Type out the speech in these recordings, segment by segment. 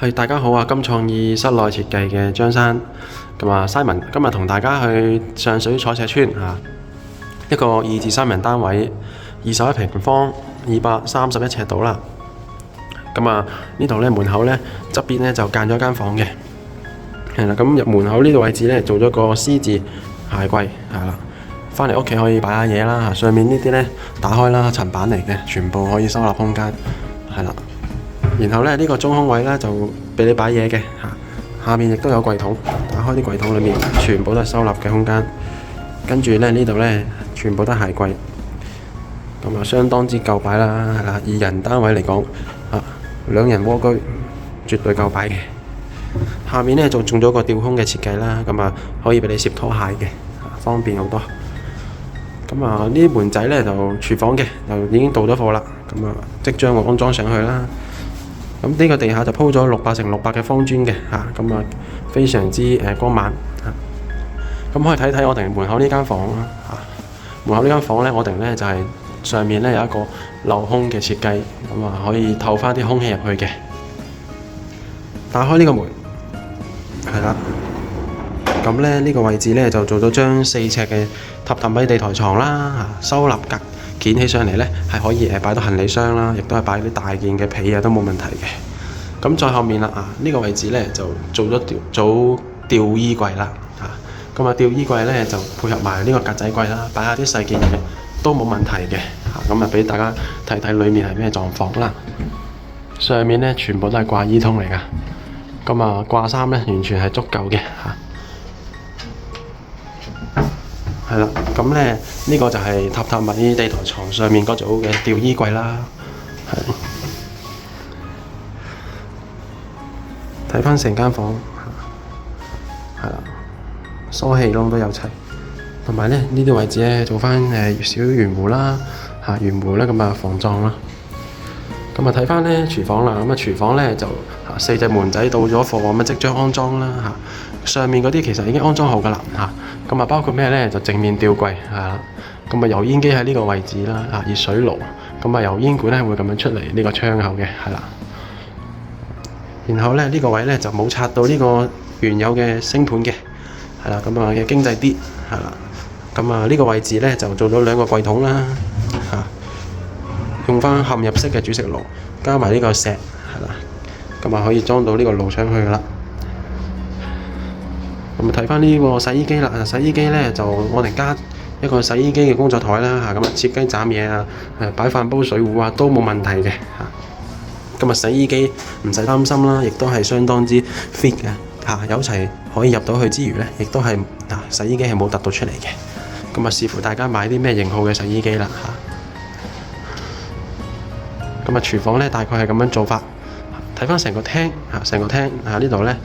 係大家好啊！金創意室內設計嘅張生，咁啊 Simon 今日同大家去上水彩石村一個2至3人單位，21平方，231尺度啦。咁啊呢度呢門口呢側邊呢就間咗間房嘅，係啦。咁入門口呢個位置呢做咗個 C 字鞋櫃，係啦。返嚟屋企可以擺下嘢啦。上面呢啲呢打開啦，層板嚟嘅，全部可以收納空間，係啦。然後呢個中空位呢就俾你擺嘢嘅，下面亦都有櫃桶，打開啲櫃桶裏面全部都係收納嘅空間。跟住呢度呢全部都係鞋櫃，咁啊相當之夠擺啦，係啦。2人單位嚟講，2人蝸居絕對夠擺嘅。下面呢仲咗個吊空嘅設計啦，咁啊可以俾你攝拖鞋嘅，方便好多。咁啊呢啲門仔呢就廚房嘅，就已經到咗貨啦，咁啊即將會安裝上去啦。咁呢個地下就鋪咗600乘600嘅方磚嘅，咁啊非常之光猛。咁可以睇睇我哋門口呢間房啦，門口呢間房呢，我哋呢就係上面呢有一個鏤空嘅設計，咁啊可以透翻啲空氣入去嘅。打開呢個門，係啦。咁呢個位置呢就做咗張4尺嘅榻榻米地台床啦，收納格件起上嚟呢係可以擺到行李箱啦，亦都係擺啲大件嘅被啊，都冇問題嘅。咁再後面啦，呢個位置呢就做咗吊衣櫃啦，咁啊吊衣櫃呢就配合埋呢個格仔櫃啦，擺下啲細件嘢都冇問題嘅。咁啊俾大家睇睇裡面係咩狀況啦。上面呢全部都係掛衣通嚟㗎，咁啊掛衫呢完全係足夠嘅。係啦，咁呢個就係榻榻米地台床上面嗰組嘅吊衣櫃啦。睇翻成間房，係啦，梳氣窿都有齊，同埋呢啲位置呢做翻小圓弧啦，圓弧呢咁啊防撞啦。咁啊睇翻呢廚房啦，咁啊廚房呢就4隻門仔到咗貨，咁啊即將安裝啦。上面嗰啲其實已經安裝好㗎啦，咁啊包括咩呢？就正面吊櫃，係啦，咁啊油煙機喺呢個位置啦，熱水爐，咁啊油煙管呢會咁樣出嚟呢個窗口嘅，係啦。然後呢個位呢就冇拆到呢個原有嘅星盤嘅，係啦，咁啊嘅經濟啲，係啦。咁啊呢個位置呢就做咗2個櫃桶啦，用翻嵌入式嘅煮食爐，加埋呢個石，係啦，咁啊可以裝到呢個爐上去㗎啦。咁啊睇翻呢個洗衣機啦，洗衣機呢就我哋加一個洗衣機嘅工作台啦，咁啊切雞斬嘢啊，擺飯煲水壺啊都冇問題嘅。咁啊洗衣機唔使擔心啦，亦都係相當之 fit 嘅，有齊可以入到去之餘呢，亦都係洗衣機係冇凸到出嚟嘅。咁啊視乎大家買啲咩型號嘅洗衣機啦。咁啊廚房呢大概係咁樣做法。睇翻成個廳，呢度呢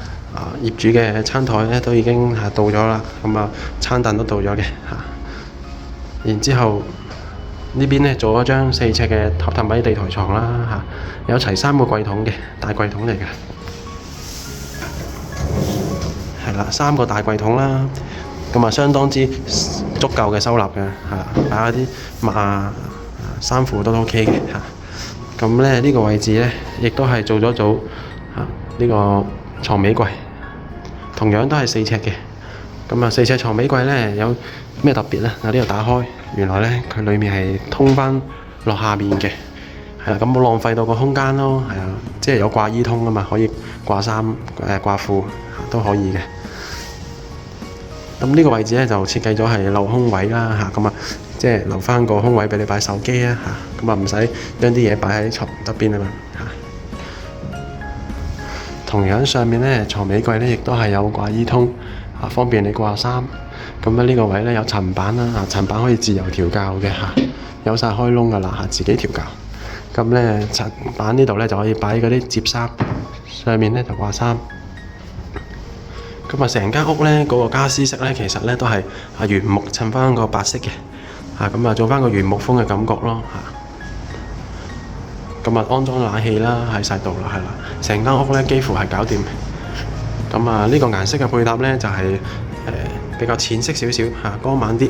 業主嘅餐台呢都已經到咗啦，咁啊餐凳都到咗嘅。然之後呢邊呢做咗張4尺嘅榻榻米地台床啦，有齊3個櫃桶嘅，大櫃桶嚟嘅，係啦，3個大櫃桶啦，咁啊相當之足夠嘅收納嘅，擺下啲襪啊、衫褲都 OK 嘅。咁呢個位置呢，亦都係做咗組呢個床尾櫃，同樣都係4尺嘅。咁啊4尺床尾櫃呢，有咩特別呢？呢度打開，原來呢，佢裡面係通翻落下面嘅，係啦，咁冇浪費到個空間咯，係啊，即係有掛衣通啊嘛，可以掛衫、掛褲都可以嘅。咁呢個位置呢，就設計咗係鏤空位啦，咁啊即係留翻個空位俾你擺手機啊，咁啊唔使將啲嘢擺喺床側邊啊嘛。同樣上面呢，床尾櫃呢亦都係有掛衣通，方便你掛衫。咁呢個位呢，有層板啦，層板可以自由調校嘅，有晒開窿噶啦，自己調校。咁呢層板呢度呢，就可以擺嗰啲摺衫，上面呢就掛衫。咁啊成間屋呢，嗰個家私色呢，其實呢都係原木襯翻個白色嘅，咁啊做翻個原木風嘅感覺咯。咁啊安裝冷氣啦喺晒度啦，係啦，成間屋呢幾乎係搞掂。咁啊呢個顏色嘅配搭呢，就係比較淺色少少，光猛啲。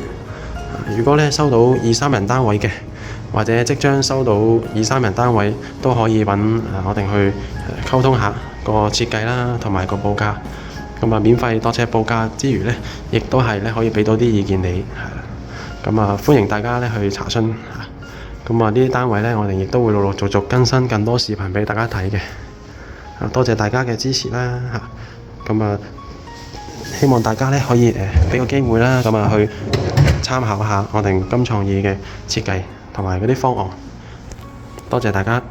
如果呢收到2、3人單位嘅，或者即將收到2、3人單位，都可以揾我哋去溝通下，個設計啦，同埋個報價。咁啊，免費多謝報價之餘呢，亦都係咧可以俾到啲意見你，係啦。咁啊，歡迎大家咧去查詢嚇。咁啊，呢啲單位咧，我哋亦都會陸陸續續更新更多視頻俾大家睇嘅。多謝大家嘅支持啦嚇。咁啊，希望大家咧可以俾個機會啦，咁啊去參考下我哋金創意嘅設計同埋嗰啲方案。多謝大家。